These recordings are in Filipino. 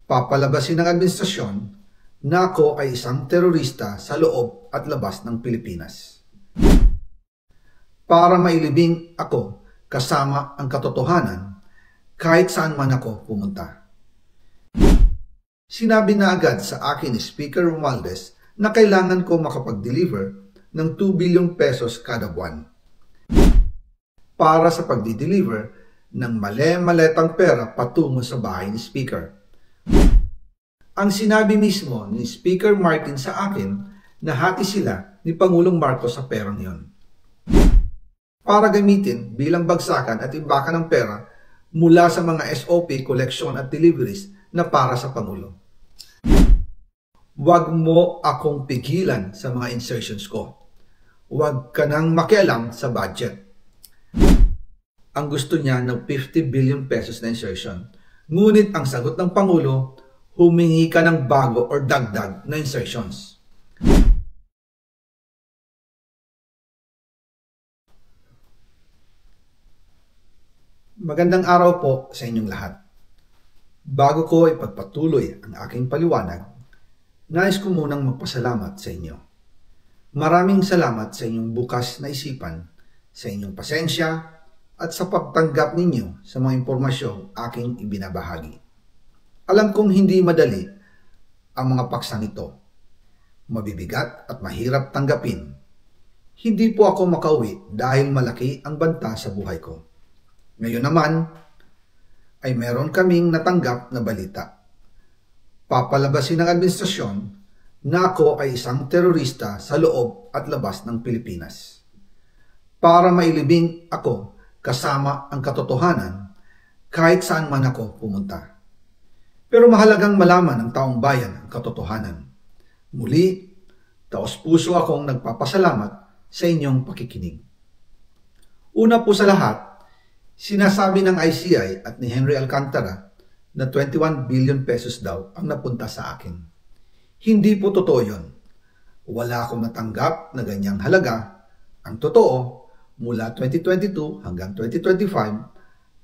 Papalabasin ng administrasyon na ako ay isang terorista sa loob at labas ng Pilipinas. Para mailibing ako kasama ang katotohanan kahit saan man ako pumunta. Sinabi na agad sa akin ni Speaker Romualdez na kailangan ko makapag-deliver ng 2 billion pesos kada buwan para sa pagdi-deliver ng mali-maletang pera patungo sa bahay ni Speaker. Ang sinabi mismo ni Speaker Martin sa akin na hati sila ni Pangulong Marcos sa perang yon para gamitin bilang bagsakan at imbakan ng pera mula sa mga SOP, collection at deliveries na para sa Pangulo. Huwag mo akong pigilan sa mga insertions ko. Huwag ka nang makialam sa budget. Ang gusto niya ng 50 billion pesos na insertion. Ngunit ang sagot ng Pangulo, humingi ka ng bago or dagdag na insertions. Magandang araw po sa inyong lahat. Bago ko ipagpatuloy ang aking paliwanag, nais ko munang magpasalamat sa inyo. Maraming salamat sa inyong bukas na isipan, sa inyong pasensya, at sa pagtanggap ninyo sa mga impormasyong aking ibinabahagi. Alam kong hindi madali ang mga paksang ito. Mabibigat at mahirap tanggapin. Hindi po ako makauwi dahil malaki ang banta sa buhay ko. Ngayon naman ay meron kaming natanggap na balita. Papalabasin ng administrasyon na ako ay isang terorista sa loob at labas ng Pilipinas. Para mailibing ako kasama ang katotohanan kahit saan man ako pumunta. Pero mahalagang malaman ng taong bayan ang katotohanan. Muli, taos-puso akong nagpapasalamat sa inyong pakikinig. Una po sa lahat, sinasabi ng ICI at ni Henry Alcantara na 21 billion pesos daw ang napunta sa akin. Hindi po totoo yun. Wala akong natanggap na ganyang halaga. Ang totoo, mula 2022 hanggang 2025,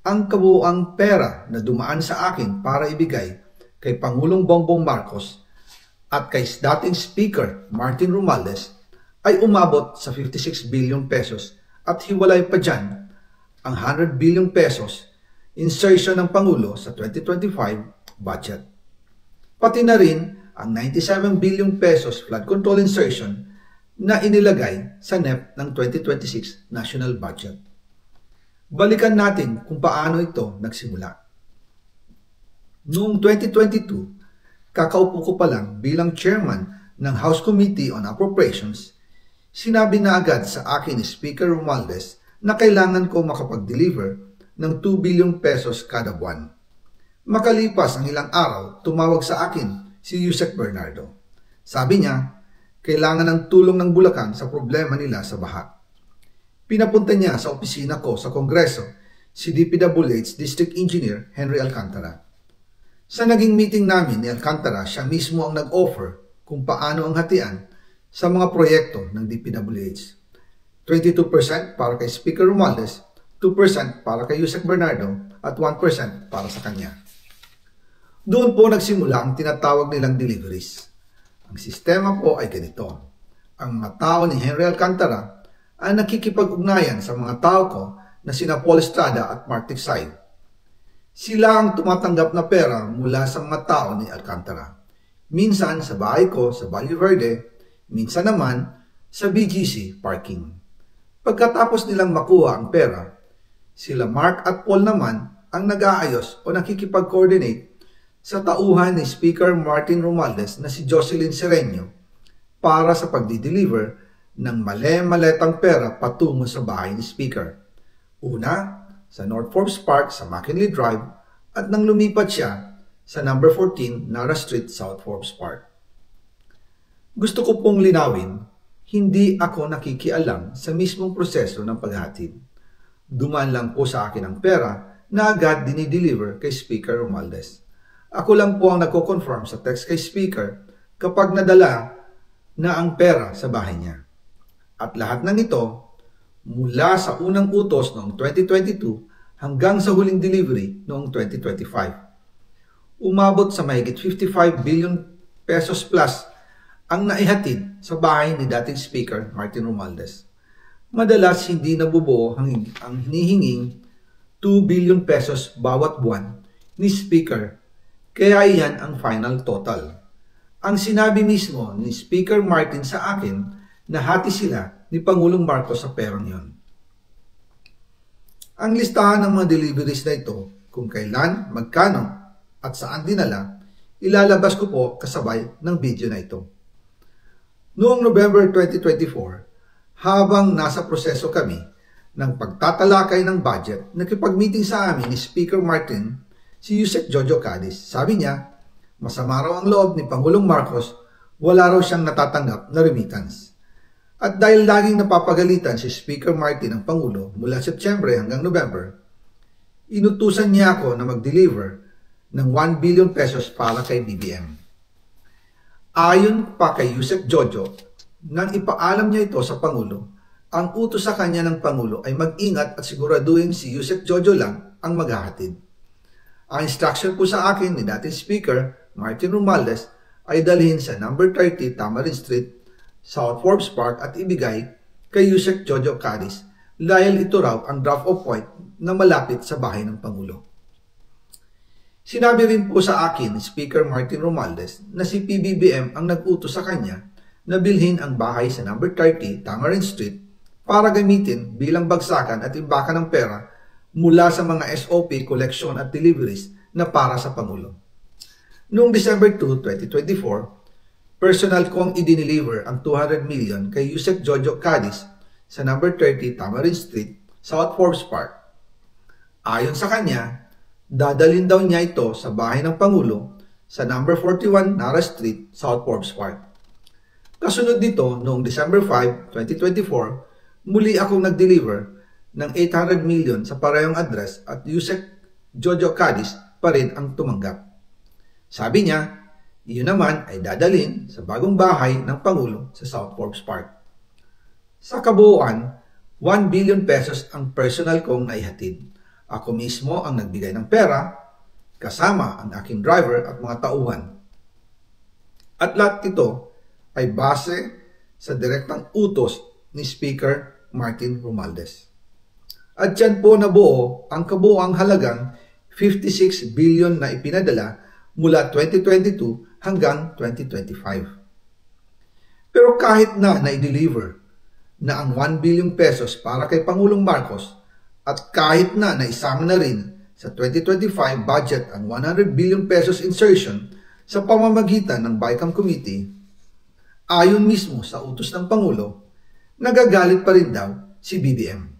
ang kabuuang pera na dumaan sa akin para ibigay kay Pangulong Bongbong Marcos at kay dating Speaker Martin Romualdez ay umabot sa 56 billion pesos at hiwalay pa dyan ang 100 billion pesos insertion ng Pangulo sa 2025 budget. Pati na rin ang 97 billion pesos flood control insertion na inilagay sa NEP ng 2026 national budget. Balikan natin kung paano ito nagsimula. Noong 2022, kakaupo ko pa lang bilang chairman ng House Committee on Appropriations, sinabi na agad sa akin ni Speaker Romualdez na kailangan ko makapag-deliver ng 2 billion pesos kada buwan. Makalipas ang ilang araw, tumawag sa akin si Yusek Bernardo. Sabi niya, kailangan ng tulong ng Bulacan sa problema nila sa baha. Pinapunta niya sa opisina ko sa Kongreso si DPWH District Engineer Henry Alcantara. Sa naging meeting namin ni Alcantara, siya mismo ang nag-offer kung paano ang hatian sa mga proyekto ng DPWH. 22% para kay Speaker Romualdez, 2% para kay Yusek Bernardo, at 1% para sa kanya. Doon po nagsimula ang tinatawag nilang deliveries. Ang sistema po ay ganito. Ang mga tao ni Henry Alcantara ay nakikipag-ugnayan sa mga tao ko na sina Paul Estrada at Mark Ticsay. Sila ang tumatanggap na pera mula sa mga tao ni Alcantara. Minsan sa bahay ko sa Valle Verde, minsan naman sa BGC parking. Pagkatapos nilang makuha ang pera, sila Mark at Paul naman ang nag-aayos o nakikipag-coordinate sa tauhan ni Speaker Martin Romualdez na si Jocelyn Sereno para sa pagdi-deliver ng mali-maletang pera patungo sa bahay ni Speaker. Una, sa North Forbes Park sa McKinley Drive at nang lumipat siya sa number 14 Nara Street, South Forbes Park. Gusto ko pong linawin, hindi ako nakikialam sa mismong proseso ng paghatid. Dumaan lang po sa akin ang pera na agad dinideliver kay Speaker Romualdez. Ako lang po ang nagko-confirm sa text kay Speaker kapag nadala na ang pera sa bahay niya. At lahat ng ito, mula sa unang utos noong 2022 hanggang sa huling delivery noong 2025. umabot sa mahigit 55 billion pesos plus ang naihatid sa bahay ni dating Speaker Martin Romualdez. Madalas hindi nabubuo ang hinihinging 2 billion pesos bawat buwan ni Speaker, kaya iyan ang final total. Ang sinabi mismo ni Speaker Martin sa akin na hati sila ni Pangulong Marcos sa perang yon. Ang listahan ng mga deliveries na ito, kung kailan, magkano, at saan dinala, ilalabas ko po kasabay ng video na ito. Noong November 2024, habang nasa proseso kami ng pagtatalakay ng budget, nakipag-meeting sa amin ni Speaker Martin si Yusek Jojo Cadiz. Sabi niya, masama raw ang loob ni Pangulong Marcos, wala raw siyang natatanggap na remittance. At dahil laging napapagalitan si Speaker Martin ng Pangulo mula Setyembre hanggang November, inutusan niya ako na mag-deliver ng 1 billion pesos para kay BBM. Ayon pa kay Yusek Jojo, nang ipaalam niya ito sa Pangulo, ang utos sa kanya ng Pangulo ay mag-ingat at siguraduhin si Yusek Jojo lang ang maghahatid. Ang instruction po sa akin ni dating Speaker Martin Romualdez ay dalhin sa number 30 Tamarind Street, South Forbes Park at ibigay kay Yusek Jojo Cadiz dahil ito raw ang drop-off point na malapit sa bahay ng Pangulo. Sinabi rin po sa akin ni Speaker Martin Romualdez na si PBBM ang nag-utos sa kanya na bilhin ang bahay sa number 30 Tamarind Street para gamitin bilang bagsakan at imbakan ng pera mula sa mga SOP, collection at deliveries na para sa Pangulo. Noong December 2, 2024, personal kong i-deliver ang 200 million kay Yusek Jojo Cadiz sa number 30 Tamarind Street, South Forbes Park. Ayon sa kanya, dadalhin daw niya ito sa bahay ng Pangulo sa number 41 Nara Street, South Forbes Park. Kasunod nito, noong December 5, 2024, muli akong nag-deliver ng 800 million sa parehong address at Yusek Jojo Cadiz pa rin ang tumanggap. Sabi niya, iyon naman ay dadalhin sa bagong bahay ng Pangulo sa South Forbes Park. Sa kabuuan, 1 billion pesos ang personal kong naihatid. Ako mismo ang nagbigay ng pera, kasama ang aking driver at mga tauhan. At lahat ito ay base sa direktang utos ni Speaker Martin Romualdez. At dyan po nabuo ang kabuuang halagang 56 billion na ipinadala mula 2022 hanggang 2025. Pero kahit na na-deliver na ang 1 billion pesos para kay Pangulong Marcos at kahit na naisama na rin sa 2025 budget ang 100 billion pesos insertion sa pamamagitan ng BICAM Committee, ayon mismo sa utos ng Pangulo, nagagalit pa rin daw si BBM.